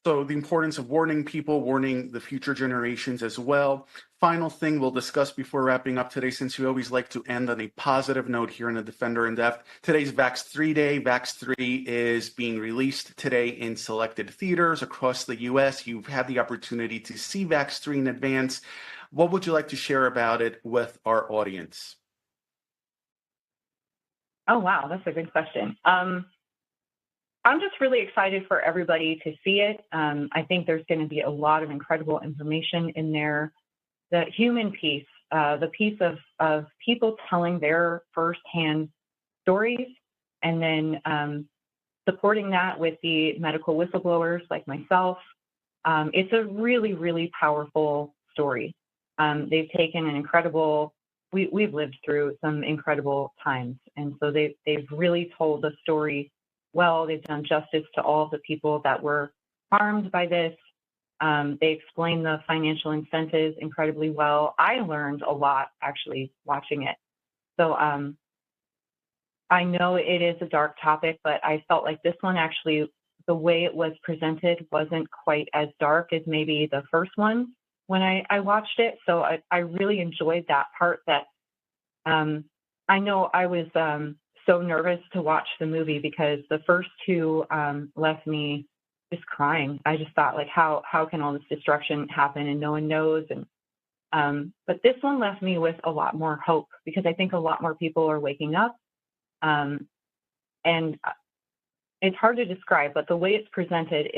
So the importance of warning people, warning the future generations as well. Final thing we'll discuss before wrapping up today, since we always like to end on a positive note here in the Defender in Depth. Today's Vax 3 Day. Vax 3 is being released today in selected theaters across the U.S. You've had the opportunity to see Vax 3 in advance. What would you like to share about it with our audience? Oh, wow, that's a good question. I'm just really excited for everybody to see it. I think there's going to be a lot of incredible information in there. The human piece, the piece of people telling their firsthand stories, and then supporting that with the medical whistleblowers like myself. It's a really, really powerful story. They've taken an incredible, we've lived through some incredible times. And so they've really told the story well. They've done justice to all of the people that were harmed by this. They explain the financial incentives incredibly well. I learned a lot actually watching it. So I know it is a dark topic, but I felt like this one actually, the way it was presented wasn't quite as dark as maybe the first one when I watched it. So I really enjoyed that part. That I know I was so nervous to watch the movie because the first two left me just crying. I just thought, like, how can all this destruction happen and no one knows? And but this one left me with a lot more hope because I think a lot more people are waking up. And it's hard to describe, but the way it's presented,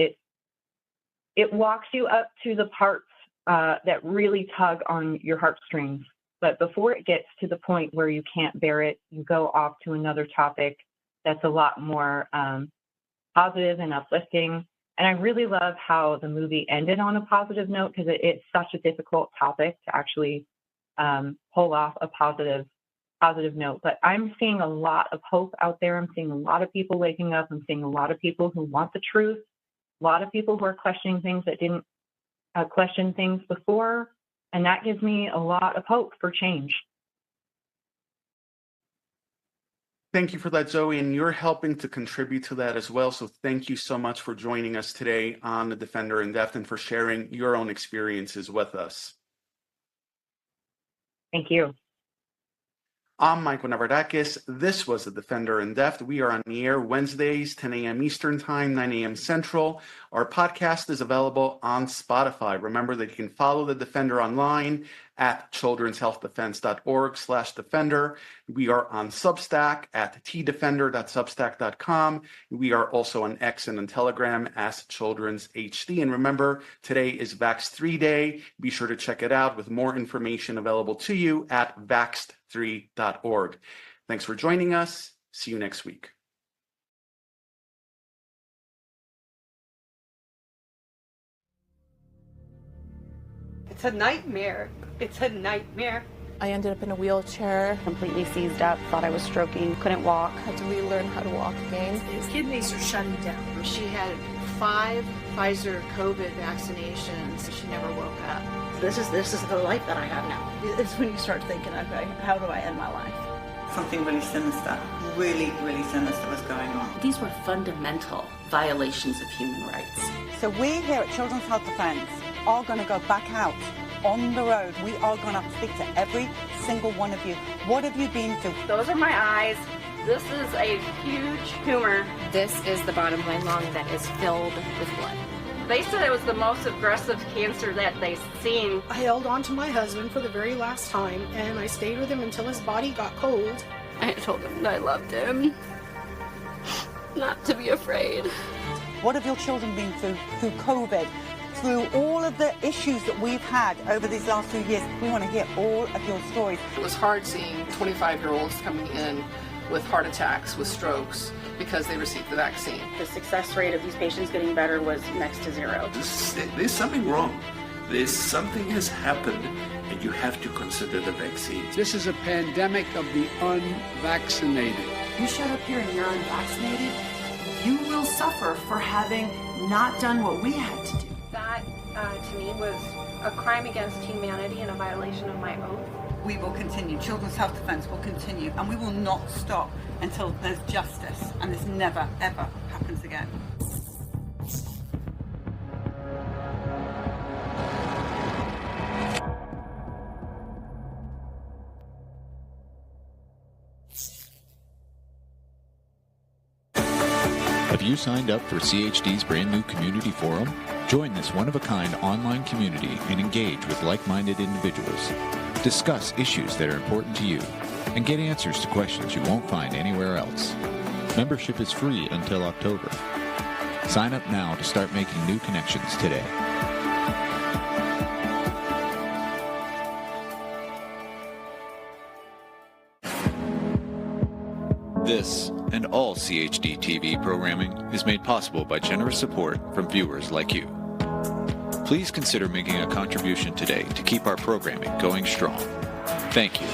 it walks you up to the parts that really tug on your heartstrings. But before it gets to the point where you can't bear it, you go off to another topic that's a lot more positive and uplifting. And I really love how the movie ended on a positive note because it's such a difficult topic to actually pull off a positive note. But I'm seeing a lot of hope out there. I'm seeing a lot of people waking up. I'm seeing a lot of people who want the truth, a lot of people who are questioning things that didn't question things before. And that gives me a lot of hope for change. Thank you for that, Zoe, and you're helping to contribute to that as well. So thank you so much for joining us today on The Defender in Depth and for sharing your own experiences with us. Thank you. I'm Michael Navardakis. This was The Defender in Depth. We are on the air Wednesdays, 10 a.m. Eastern Time, 9 a.m. Central. Our podcast is available on Spotify. Remember that you can follow The Defender online at childrenshealthdefense.org/defender. We are on Substack at tdefender.substack.com. We are also on X and on Telegram as Children's HD. And remember, today is Vax 3 Day. Be sure to check it out with more information available to you at vax3.org. Thanks for joining us. See you next week. It's a nightmare. It's a nightmare. I ended up in a wheelchair. Completely seized up, thought I was stroking, couldn't walk. Had to relearn how to walk again. His kidneys are shutting down. She had 5 Pfizer COVID vaccinations. She never woke up. This is the life that I have now. It's when you start thinking, okay, how do I end my life? Something really sinister, really sinister was going on. These were fundamental violations of human rights. So we here at Children's Health Defence are going to go back out on the road. We are going to speak to every single one of you. What have you been through? Those are my eyes. This is a huge tumor. This is the bottom of my lung that is filled with blood. They said it was the most aggressive cancer that they've seen. I held on to my husband for the very last time, and I stayed with him until his body got cold. I told him that I loved him, not to be afraid. What have your children been through COVID, through all of the issues that we've had over these last few years? We want to hear all of your stories. It was hard seeing 25-year-olds coming in with heart attacks, with strokes, because they received the vaccine. The success rate of these patients getting better was next to zero. There's something wrong. There's something has happened, and you have to consider the vaccine. This is a pandemic of the unvaccinated. You showed up here and you're unvaccinated, you will suffer for having not done what we had to do. That, to me, was a crime against humanity and a violation of my oath. We will continue. Children's Health Defence will continue, and we will not stop until there's justice, and this never, ever happens again. Have you signed up for CHD's brand new community forum? Join this one-of-a-kind online community and engage with like-minded individuals. Discuss issues that are important to you and get answers to questions you won't find anywhere else. Membership is free until October. Sign up now to start making new connections today. This and all CHD TV programming is made possible by generous support from viewers like you. Please consider making a contribution today to keep our programming going strong. Thank you.